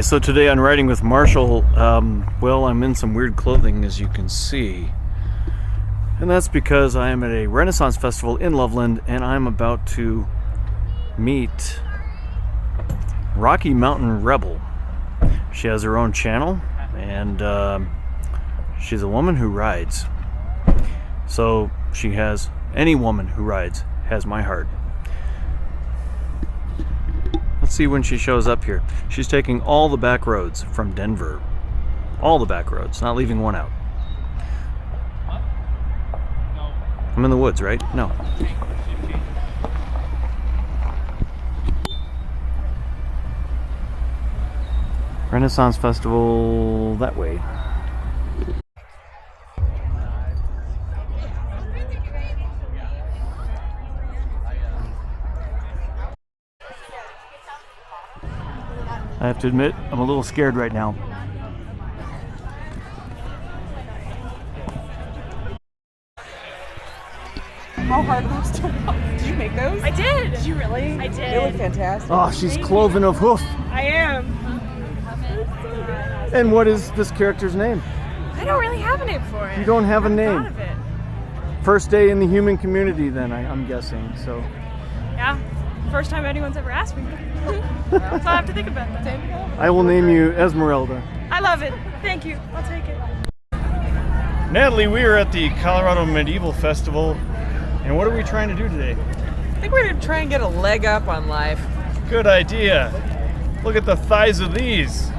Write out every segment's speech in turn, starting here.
So today on Riding with Marshall, well, I'm in some weird clothing, as you can see. And that's because I am at a Renaissance Festival in Loveland, and I'm about to meet Rocky Mountain Rebel. She has her own channel, and she's a woman who rides. So she has, any woman who rides has my heart. Let's see when she shows up here. She's taking all the back roads from Denver. All the back roads, not leaving one out. I'm in the woods, right? No. Renaissance Festival that way. I have to admit, I'm a little scared right now. How hard are those to walk? Did you make those? I did. Did you really? I did. They look fantastic. Oh, she's cloven of hoof. I am. And what is this character's name? I don't really have a name for it. You don't have a name. Thought of it. First day in the human community then, I'm guessing, so. Yeah. First time anyone's ever asked me. So I'll have to think about that. I will name you Esmeralda. I love it. Thank you. I'll take it. Natalie, we are at the Colorado Medieval Festival, and what are we trying to do today? I think we're going to try and get a leg up on life. Good idea. Look at the thighs of these.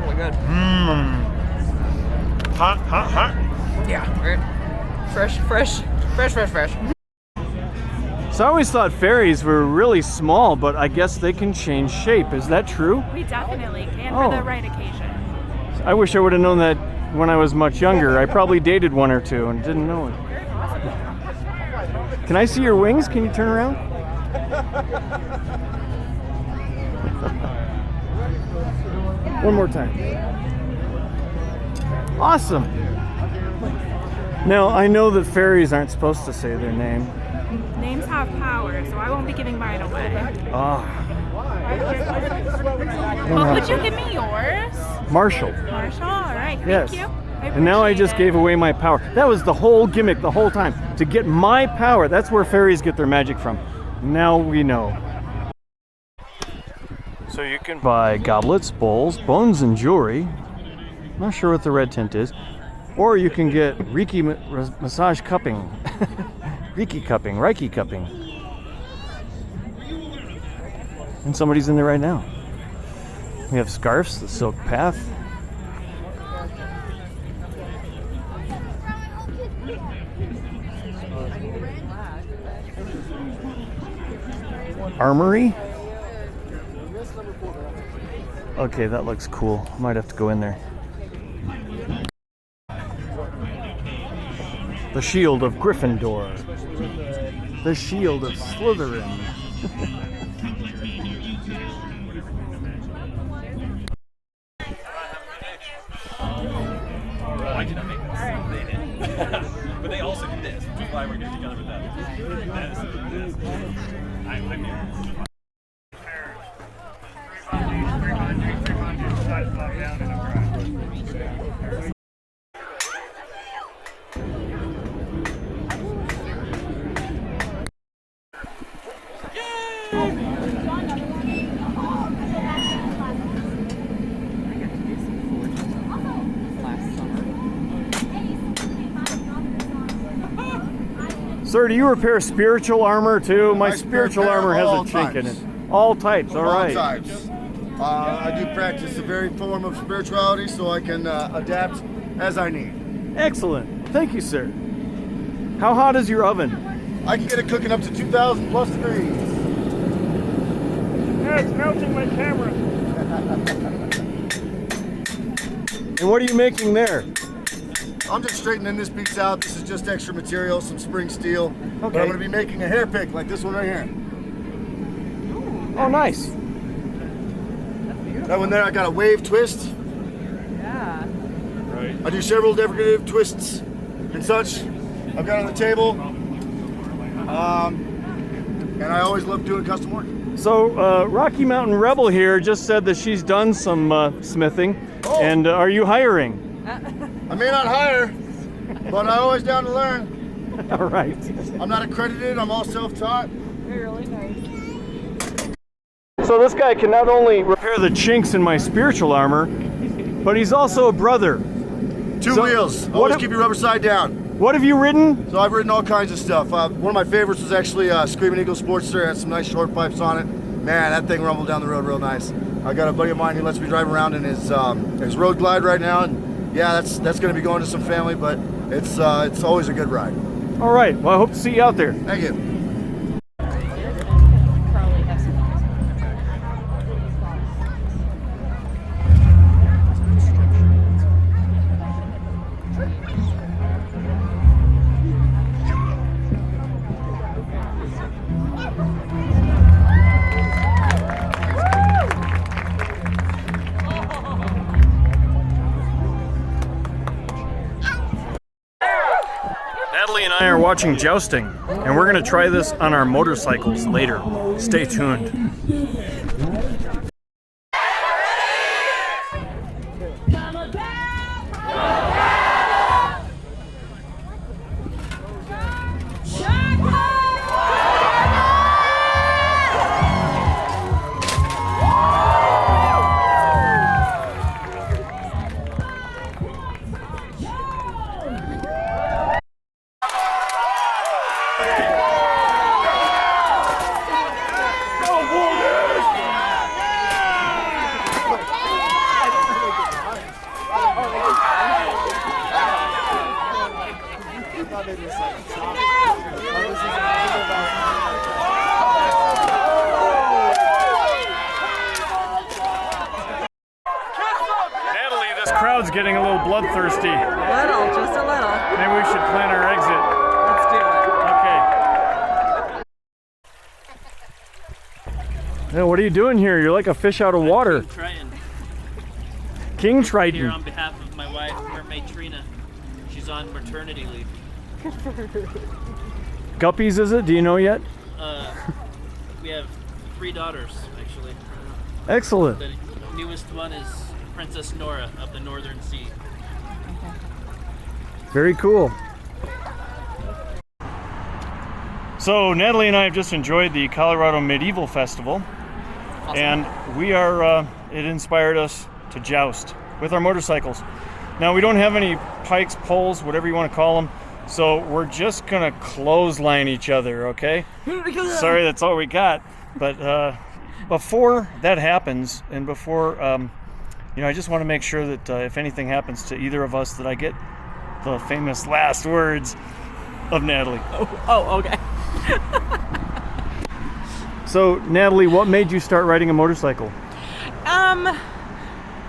Really good. Mmm. Hot, hot, hot. Yeah. Right. Fresh. So I always thought fairies were really small, but I guess they can change shape. Is that true? We definitely can Oh. for the right occasion. I wish I would have known that when I was much younger. I probably dated one or two and didn't know it. Can I see your wings? Can you turn around? One more time. Awesome. Now, I know that fairies aren't supposed to say their name. Names have power, so I won't be giving mine away. Ah, Well, would you give me yours? Marshall. Marshall? All right. Yes. Thank you. And now I just appreciate gave away my power. That was the whole gimmick the whole time. To get my power. That's where fairies get their magic from. Now we know. So you can buy goblets, bowls, bones, and jewelry. Not sure what the red tint is. Or you can get Reiki massage cupping. Reiki cupping. And somebody's in there right now. We have scarves, the silk path. Armory? Okay, that looks cool. Might have to go in there. The Shield of Gryffindor. The Shield of Slytherin. I did not make this. They did. But they also did this, which is why we're getting together with them. This. I'm here. Sir, do you repair spiritual armor too? My spiritual repair armor has a all chink in it. types. All types, all All right. types. I do practice the very form of spirituality so I can adapt as I need. Excellent. Thank you, sir. How hot is your oven? I can get it cooking up to 2,000 plus degrees. Yeah, it's melting my camera. And what are you making there? I'm just straightening this piece out. This is just extra material, some spring steel. But Okay. I'm going to be making a hair pick like this one right here. Oh, nice. That one there, I got a wave twist. Yeah. Right. I do several decorative twists and such. I've got on the table. and I always love doing custom work. So Rocky Mountain Rebel here just said that she's done some smithing. Oh. And are you hiring? I may not hire, but I'm always down to learn. All right. I'm not accredited, I'm all self-taught. Really nice. So this guy can not only repair the chinks in my spiritual armor, but he's also a brother. Two So, wheels, what always if- keep your rubber side down. What have you ridden? So I've ridden all kinds of stuff. One of my favorites was actually Screaming Eagle Sportster. It had some nice short pipes on it. Man, that thing rumbled down the road real nice. I got a buddy of mine who lets me drive around in his Road Glide right now, and yeah, that's going to be going to some family, but it's always a good ride. All right. Well, I hope to see you out there. Thank you. Natalie and I are watching jousting, and we're going to try this on our motorcycles later. Stay tuned. Natalie, this crowd's getting a little bloodthirsty. Just a little. Maybe we should plan our exit. Let's do it. Okay. Now, what are you doing here? You're like a fish out of water. Triton. King Here Triton. on behalf of my wife, mermaid Trina. She's on maternity leave. Guppies, is it? Do you know yet? We have 3 daughters, actually. Excellent. The newest one is Princess Nora of the Northern Sea. Very cool. So Natalie and I have just enjoyed the Colorado Medieval Festival, and we are. It inspired us to joust with our motorcycles. Now we don't have any pikes, poles, whatever you want to call them, so we're just gonna clothesline each other. Okay? Sorry, that's all we got. But before that happens, and before I just want to make sure that if anything happens to either of us, that I get the famous last words of Natalie. Oh, okay. So, Natalie, what made you start riding a motorcycle?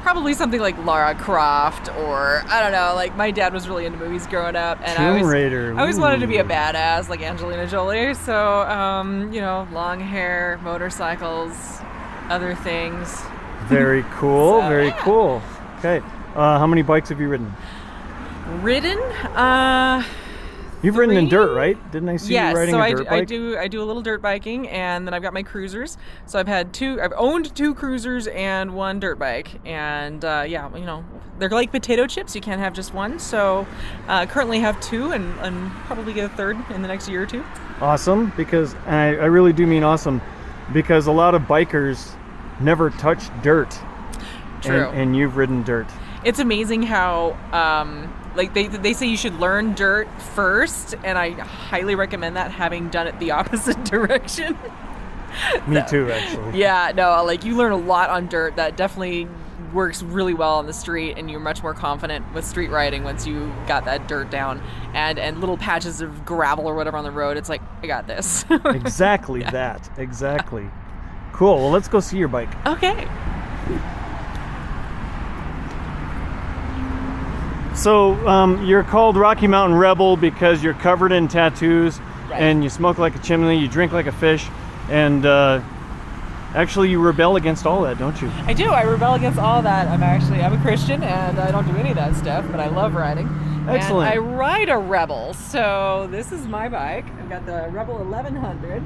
Probably something like Lara Croft, or I don't know. Like, my dad was really into movies growing up, and Tomb Raider. I always wanted to be a Ooh. badass like Angelina Jolie. So, long hair, motorcycles, other things. Very cool. So, Very yeah. cool. Okay. How many bikes have you ridden? Ridden? You've ridden in 3? dirt, right? Didn't I see Yes, you riding so a I dirt do, bike? I do a little dirt biking, and then I've got my cruisers. So I've owned 2 cruisers and 1 dirt bike, and they're like potato chips. You can't have just one. So currently have 2, and probably get a 3rd in the next year or 2. Awesome, because I really do mean awesome, because a lot of bikers never touch dirt. True. And you've ridden dirt. It's amazing how they say you should learn dirt first, and I highly recommend that, having done it the opposite direction. Me too, actually. Yeah, no, like you learn a lot on dirt. That definitely works really well on the street, and you're much more confident with street riding once you got that dirt down. And little patches of gravel or whatever on the road, it's like, I got this. Exactly that. Exactly. Cool. Well, let's go see your bike. Okay. So you're called Rocky Mountain Rebel because you're covered in tattoos, Right. and you smoke like a chimney, you drink like a fish, and actually you rebel against all that, don't you? I do. I rebel against all that. I'm a Christian, and I don't do any of that stuff, but I love riding. Excellent. And I ride a Rebel, so this is my bike. I've got the Rebel 1100.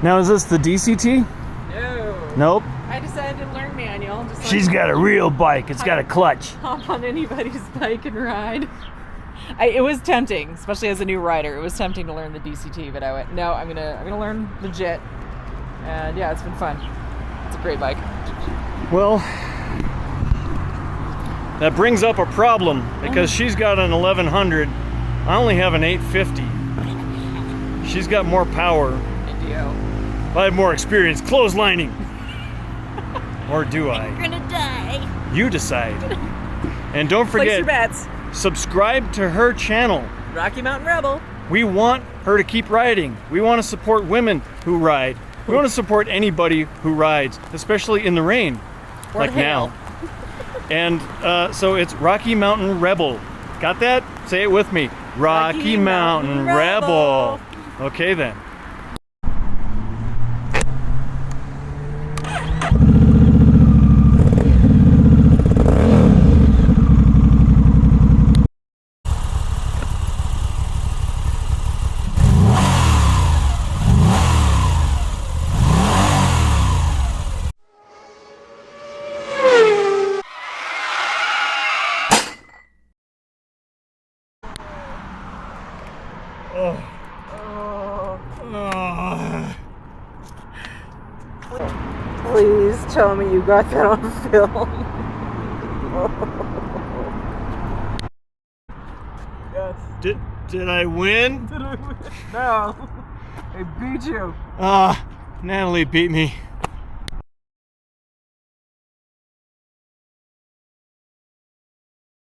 Now, is this the DCT? No. Nope. I decided to learn manual. Just She's got a real bike. It's got a clutch. hop on anybody's bike and ride. It was tempting, especially as a new rider. It was tempting to learn the DCT, but I went, no, I'm gonna learn legit. And yeah, it's been fun. It's a great bike. Well, that brings up a problem because she's got an 1100. I only have an 850. She's got more power. I have more experience clotheslining. Or do I? You're gonna die. You decide. And don't Place your forget, bets. subscribe to her channel. Rocky Mountain Rebel. We want her to keep riding. We want to support women who ride. We want to support anybody who rides, especially in the rain, Or like hail. now. And so it's Rocky Mountain Rebel. Got that? Say it with me. Rocky Mountain Rebel. Okay then. Please tell me you got that on film. Yes. Did I win? No. I beat you. Natalie beat me.